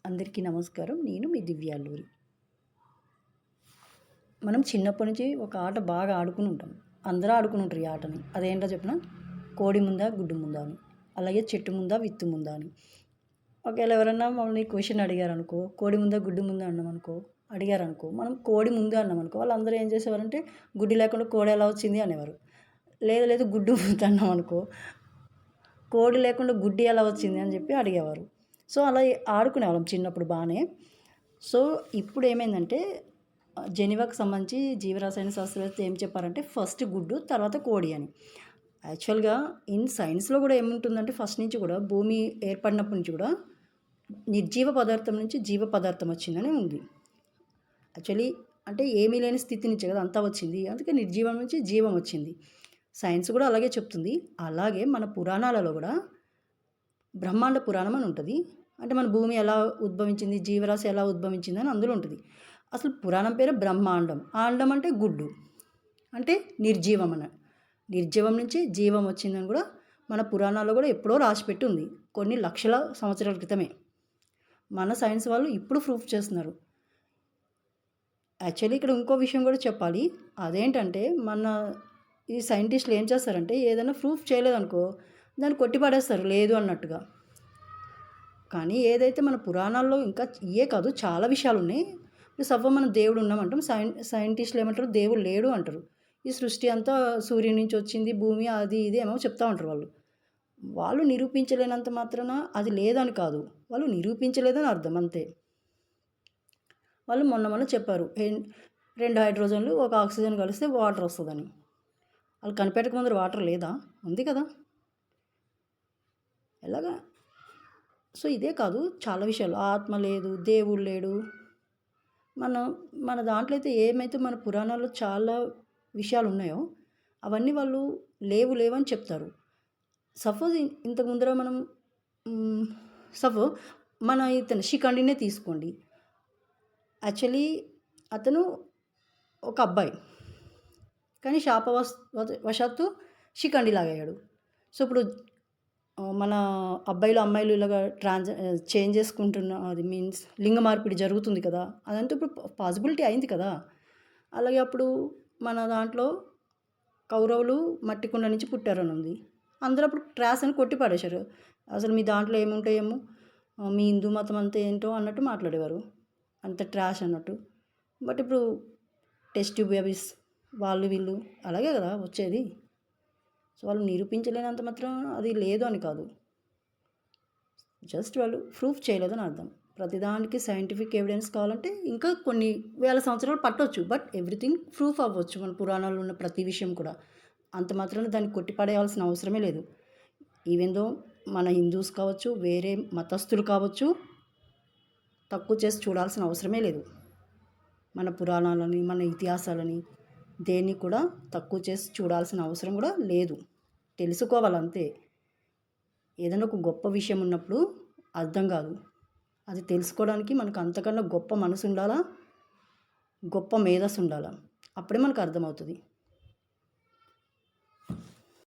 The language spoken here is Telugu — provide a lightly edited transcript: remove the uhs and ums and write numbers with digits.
అందరికీ నమస్కారం. నేను మీ దివ్యాల్లూరి. మనం చిన్నప్పటి నుంచి ఒక ఆట బాగా ఆడుకుని ఉంటాం. అందరూ ఆడుకుని ఉంటారు ఈ ఆటని. అదేంటో చెప్పిన కోడి ముందా గుడ్డు ముందా అని, అలాగే చెట్టు ముందా విత్తు ముందా అని. ఒకవేళ ఎవరన్నా మమ్మల్ని క్వశ్చన్ అడిగారనుకో, కోడి ముందా గుడ్డు ముందా అడిగారనుకో, మనం కోడి ముందు అన్నామనుకో, వాళ్ళందరూ ఏం చేసేవారంటే గుడ్డి లేకుండా కోడి ఎలా వచ్చింది అనేవారు. లేదు గుడ్డు ముందు అన్నామనుకో, కోడి లేకుండా గుడ్డి ఎలా వచ్చింది అని చెప్పి అడిగేవారు. సో అలా ఆడుకునేవాళ్ళం చిన్నప్పుడు బాగానే. సో ఇప్పుడు ఏమైందంటే జెనీవాకి సంబంధించి జీవరసాయన శాస్త్రవేత్త ఏం చెప్పారంటే ఫస్ట్ గుడ్డు తర్వాత కోడి అని. యాక్చువల్గా సైన్స్లో కూడా ఏముంటుందంటే ఫస్ట్ నుంచి కూడా భూమి ఏర్పడినప్పటి నుంచి కూడా నిర్జీవ పదార్థం నుంచి జీవ పదార్థం వచ్చిందని ఉంది. యాక్చువల్లీ అంటే ఏమీ లేని స్థితి నుంచి కదా అంతా వచ్చింది, అందుకే నిర్జీవం నుంచి జీవం వచ్చింది. సైన్స్ కూడా అలాగే చెప్తుంది. అలాగే మన పురాణాలలో కూడా బ్రహ్మాండ పురాణం అని ఉంటుంది. అంటే మన భూమి ఎలా ఉద్భవించింది, జీవరాశి ఎలా ఉద్భవించింది అని అందులో ఉంటుంది. అసలు పురాణం పేరు బ్రహ్మాండం. ఆండం అంటే గుడ్డు, అంటే నిర్జీవం నిర్జీవం నుంచి జీవం వచ్చిందని కూడా మన పురాణాల్లో కూడా ఎప్పుడో రాసిపెట్టి ఉంది, కొన్ని లక్షల సంవత్సరాల క్రితమే. మన సైన్స్ వాళ్ళు ఇప్పుడు ప్రూఫ్ చేస్తున్నారు. యాక్చువల్లీ ఇక్కడ ఇంకో విషయం కూడా చెప్పాలి. అదేంటంటే మన ఈ సైంటిస్టులు ఏం చేస్తారంటే ఏదైనా ప్రూఫ్ చేయలేదనుకో దాన్ని కొట్టిపడేస్తారు లేదు అన్నట్టుగా. కానీ ఏదైతే మన పురాణాల్లో ఇంకా ఇయే కాదు చాలా విషయాలు ఉన్నాయి. ఇప్పుడు మనం దేవుడు ఉన్నామంటాం, సైంటిస్టులు ఏమంటారు దేవుడు లేడు అంటారు. ఈ సృష్టి అంతా సూర్యుని నుంచి వచ్చింది, భూమి అది ఇది ఏమో చెప్తా ఉంటారు వాళ్ళు నిరూపించలేనంత మాత్రాన అది లేదని కాదు, వాళ్ళు నిరూపించలేదని అర్థం అంతే. వాళ్ళు మొన్న చెప్పారు 2 హైడ్రోజన్లు ఒక ఆక్సిజన్ కలిస్తే వాటర్ వస్తుందని. వాళ్ళు కనిపెట్టక ముందర వాటర్ లేదా, ఉంది కదా. ఎలాగా? సో ఇదే కాదు చాలా విషయాలు, ఆత్మ లేదు, దేవుడు లేడు. మన దాంట్లో అయితే ఏమైతే మన పురాణాల్లో చాలా విషయాలు ఉన్నాయో అవన్నీ వాళ్ళు లేవని చెప్తారు. సపోజ్ ఇంతకు ముందర మనం మన ఇతను శిఖండినే తీసుకోండి. యాక్చువల్లీ అతను ఒక అబ్బాయి, కానీ శాపవశాత్తు శిఖండిలాగయ్యాడు. సో ఇప్పుడు మన అబ్బాయిలు అమ్మాయిలు ఇలాగా చేంజ్ చేసుకుంటున్న అది మీన్స్ లింగ మార్పిడి జరుగుతుంది కదా, అదంతా ఇప్పుడు పాసిబిలిటీ అయింది కదా. అలాగే అప్పుడు మన దాంట్లో కౌరవులు మట్టి కుండ నుంచి పుట్టారని ఉంది. అందరూ అప్పుడు ట్రాష్ అని కొట్టి పడేశారు. అసలు మీ దాంట్లో ఏముంటాయేమో, మీ హిందూ మతం అంతా ఏంటో అన్నట్టు మాట్లాడేవారు, అంత ట్రాష్ అన్నట్టు. బట్ ఇప్పుడు టెస్ట్ బేబీస్ వాళ్ళు వీళ్ళు అలాగే కదా వచ్చేది. సో వాళ్ళు నిరూపించలేనంత మాత్రం అది లేదు అని కాదు, జస్ట్ వాళ్ళు ప్రూఫ్ చేయలేదని అర్థం. ప్రతిదానికి సైంటిఫిక్ ఎవిడెన్స్ కావాలంటే ఇంకా కొన్ని వేల సంవత్సరాలు పట్టవచ్చు, బట్ ఎవ్రీథింగ్ ప్రూఫ్ అవ్వచ్చు. మన పురాణాల్లో ఉన్న ప్రతి విషయం కూడా అంత మాత్రాన దాన్ని కొట్టిపడేయాల్సిన అవసరమే లేదు. ఈవెన్ దో మన హిందూస్ కావచ్చు, వేరే మతస్థులు కావచ్చు, తక్కువ చేసి చూడాల్సిన అవసరమే లేదు. మన పురాణాలని మన ఇతిహాసాలని దేన్ని కూడా తక్కువ చేసి చూడాల్సిన అవసరం కూడా లేదు. తెలుసుకోవాలంతే. ఏదైనా ఒక గొప్ప విషయం ఉన్నప్పుడు అర్థం కాదు, అది తెలుసుకోవడానికి మనకు అంతకన్నా గొప్ప మనసు ఉండాలా, గొప్ప మేధస్సు ఉండాలా, అప్పుడే మనకు అర్థమవుతుంది.